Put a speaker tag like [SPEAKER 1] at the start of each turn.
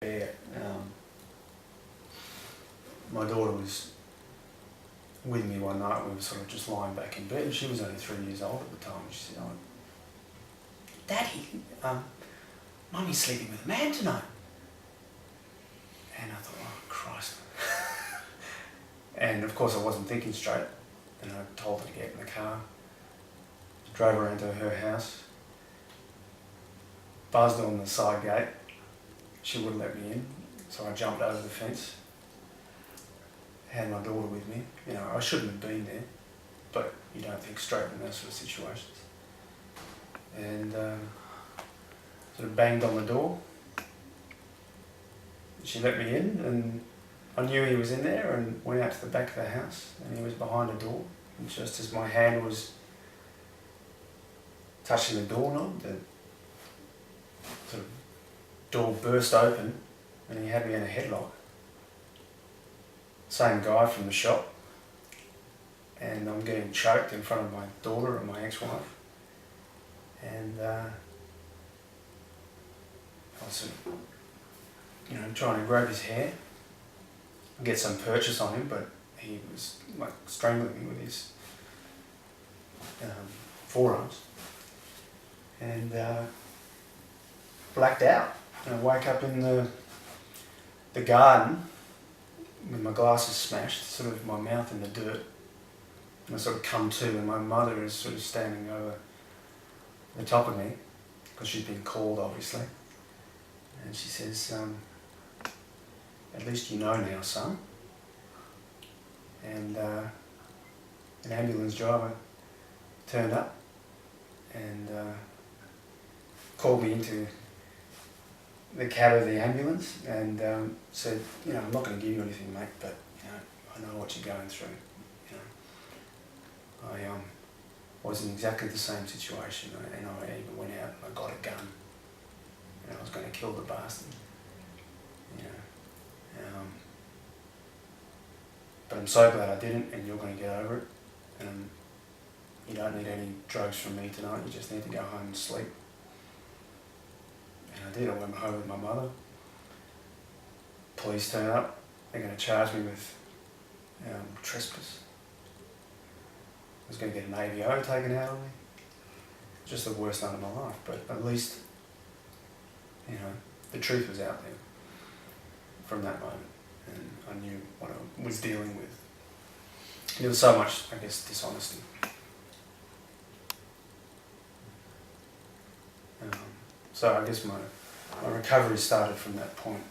[SPEAKER 1] Yeah, my daughter was with me one night. We were sort of just lying back in bed, and she was only 3 years old at the time. She said, "Oh, Daddy, Mummy's sleeping with a man tonight." And I thought, "Oh, Christ." And of course I wasn't thinking straight, and I told her to get in the car, drove around to her house, buzzed on the side gate. She wouldn't let me in, so I jumped over the fence, had my daughter with me. You know, I shouldn't have been there, but you don't think straight in those sort of situations. And sort of banged on the door. She let me in, and I knew he was in there, and went out to the back of the house, and he was behind the door. And just as my hand was touching the doorknob, the sort of door burst open, and he had me in a headlock. Same guy from the shop, and I'm getting choked in front of my daughter and my ex-wife, and I was sort of, trying to grab his hair, get some purchase on him, but he was like strangling me with his forearms, and blacked out. And I woke up in the garden with my glasses smashed, sort of my mouth in the dirt, and I sort of come to, and my mother is sort of standing over the top of me, because she'd been called obviously, and she says, "At least you know now, son." And an ambulance driver turned up and called me into the cab of the ambulance and said, "I'm not going to give you anything, mate, but I know what you're going through. I was in exactly the same situation, and I even went out and I got a gun, and I was going to kill the bastard. But I'm so glad I didn't, and you're going to get over it. And you don't need any drugs from me tonight. You just need to go home and sleep." And I did. I went home with my mother. Police turn up. They're going to charge me with trespass. I was going to get an AVO taken out of me. Just the worst night of my life. But at least, the truth was out there from that moment. And I knew what I was dealing with. There was so much, I guess, dishonesty. So I guess my recovery started from that point.